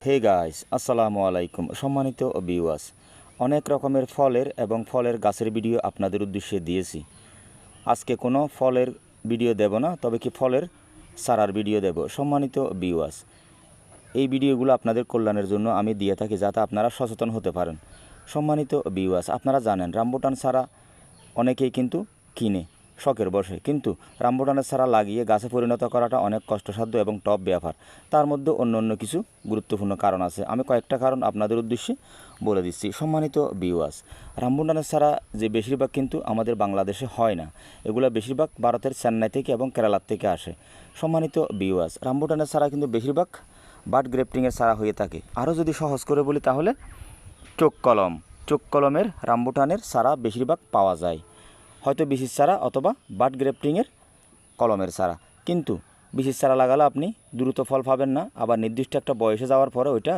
Hey guys, আসসালামু আলাইকুম। সম্মানিত ভিউয়ার্স, অনেক রকমের ফলের এবং ফলের গাছের ভিডিও আপনাদের উদ্দেশ্যে দিয়েছি। আজকে কোনো ফলের ভিডিও দেব না, তবে কি ফলের চারার ভিডিও দেব। সম্মানিত ভিউয়ার্স, এই ভিডিওগুলো আপনাদের কল্যাণের জন্য আমি দিয়ে থাকি, যাতে আপনারা সচেতন হতে পারেন। সম্মানিত ভিউয়ার্স, আপনারা জানেন রামবুটান চারা অনেকেই কিন্তু কিনে শখের বসে, কিন্তু রামবুটানের চারা লাগিয়ে গাছে পরিণত করাটা অনেক কষ্টসাধ্য এবং টফ ব্যাপার। তার মধ্যে অন্য কিছু গুরুত্বপূর্ণ কারণ আছে। আমি কয়েকটা কারণ আপনাদের উদ্দেশ্যে বলে দিচ্ছি। সম্মানিত ভিউয়ার্স, রামবুটানের চারা যে বেশিরভাগ কিন্তু আমাদের বাংলাদেশে হয় না, এগুলো বেশিরভাগ ভারতের চেন্নাই থেকে এবং কেরালার থেকে আসে। সম্মানিত ভিউয়ার্স, রামবুটানের চারা কিন্তু বেশিরভাগ বাড গ্রেফটিংয়ের চারা হয়ে থাকে। আরও যদি সহজ করে বলি তাহলে চোখ কলমের রামবুটানের চারা বেশিরভাগ পাওয়া যায়, হয়তো বিশিষ চারা অথবা বাড গ্রেফটিংয়ের কলমের চারা। কিন্তু বিশিষ চারা লাগালে আপনি দ্রুত ফল পাবেন না, আবার নির্দিষ্ট একটা বয়সে যাওয়ার পরে ওইটা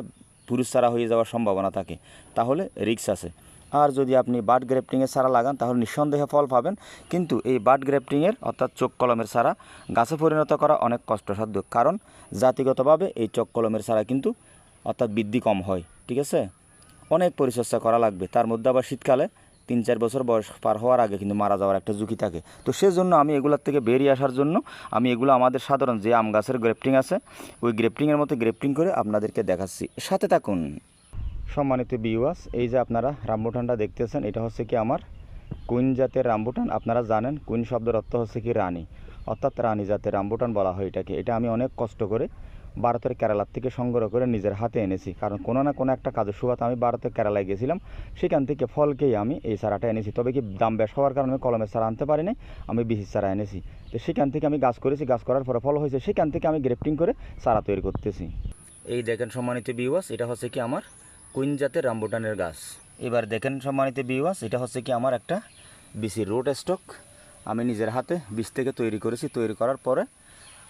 পুরুষ চারা হয়ে যাওয়ার সম্ভাবনা থাকে, তাহলে রিস্ক আছে। আর যদি আপনি বাড গ্রেফটিংয়ের চারা লাগান তাহলে নিঃসন্দেহে ফল পাবেন, কিন্তু এই বাড গ্রেফটিংয়ের অর্থাৎ চোখ কলমের চারা গাছে পরিণত করা অনেক কষ্টসাধ্য, কারণ জাতিগতভাবে এই চোখ কলমের চারা কিন্তু অর্থাৎ বৃদ্ধি কম হয়। ঠিক আছে, অনেক পরিচর্যা করা লাগবে, তার মধ্যে আবার শীতকালে 3-4 বছর বয়স পার হওয়ার আগে কিন্তু মারা যাওয়ার একটা ঝুঁকি থাকে। তো সেজন্য আমি এগুলোর থেকে বেরিয়ে আসার জন্য আমি এগুলো আমাদের সাধারণ যে আম গাছের গ্রেফটিং আছে ওই গ্রেফটিংয়ের মতো গ্রেফটিং করে আপনাদেরকে দেখাচ্ছি, সাথে থাকুন। সম্মানিত ভিউয়ার্স, এই যে আপনারা রামবুটানটা দেখতেছেন, এটা হচ্ছে কি আমার কুইন জাতের রামবুটান। আপনারা জানেন কুইন শব্দের অর্থ হচ্ছে কি রানী, অর্থাৎ রানী জাতের রামবুটান বলা হয় এটাকে। এটা আমি অনেক কষ্ট করে ভারতের কেরালার থেকে সংগ্রহ করে নিজের হাতে এনেছি, কারণ কোনো না কোনো একটা কাজের সুবাদে আমি ভারতের কেরালায় গেছিলাম, সেখান থেকে ফলকেই আমি এই চারাটা এনেছি। তবে কি দাম বেশ হওয়ার কারণে আমি কলমের চারা আনতে পারিনি, আমি বিশিষ চারা এনেছি। তো সেখান থেকে আমি গাছ করেছি, গাছ করার পরে ফল হয়েছে, সেখান থেকে আমি গ্রেফটিং করে চারা তৈরি করতেছি। এই দেখেন সম্মানিত ভিউয়ার্স, এটা হচ্ছে কি আমার কুইন জাতের রামবুটানের গাছ। এবার দেখেন সম্মানিত ভিউয়ার্স, এটা হচ্ছে কি আমার একটা বিসি রুট স্টক, আমি নিজের হাতে বীজ থেকে তৈরি করেছি। তৈরি করার পরে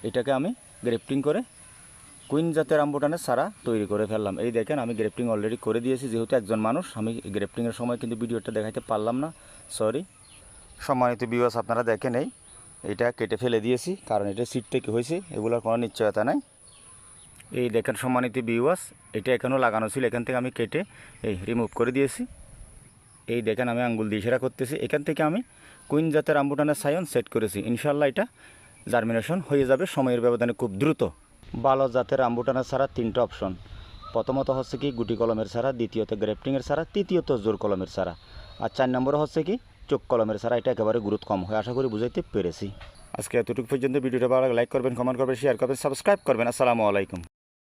এটাকে আমি গ্রেফটিং করে কুইন জাতের রামবুটানের চারা তৈরি করে ফেললাম। এই দেখেন আমি গ্রেফটিং অলরেডি করে দিয়েছি, যেহেতু একজন মানুষ আমি গ্রেফটিংয়ের সময় কিন্তু ভিডিওটা দেখাইতে পারলাম না, সরি। সম্মানিত ভিউয়ার্স, আপনারা দেখেন এইটা কেটে ফেলে দিয়েছি, কারণ এটা সিট থেকে হয়েছে, এগুলোর কোনো নিশ্চয়তা নাই। এই দেখেন সম্মানিত ভিউয়ার্স, এটা এখানেও লাগানো ছিল, এখান থেকে আমি কেটে রিমুভ করে দিয়েছি। এই দেখেন আমি আঙ্গুল দিয়ে ইশারা করতেছি, এখান থেকে আমি কুইন জাতের রামবুটানের সায়ন সেট করেছি। ইনশাল্লাহ এটা জার্মিনেশন হয়ে যাবে সময়ের ব্যবধানে খুব দ্রুত। ভালো জাতের রামবুটানের ছাড়া 3টা অপশন। প্রথমত হচ্ছে কি গুটি কলমের ছাড়া, দ্বিতীয়ত গ্রেফটিংয়ের ছাড়া, তৃতীয়ত জোর কলমের ছাড়া, আর 4 নম্বরে হচ্ছে কি চোখ কলমের ছাড়া। এটা একেবারে গুরুত্ব কম হয়, আশা করি বুঝাইতে পেরেছি। আজকে এতটুকু পর্যন্ত। ভিডিওটা ভালো লাগে লাইক করবেন, কমেন্ট করবেন, শেয়ার করবেন, সাবস্ক্রাইব করবেন। আসসালামু আলাইকুম।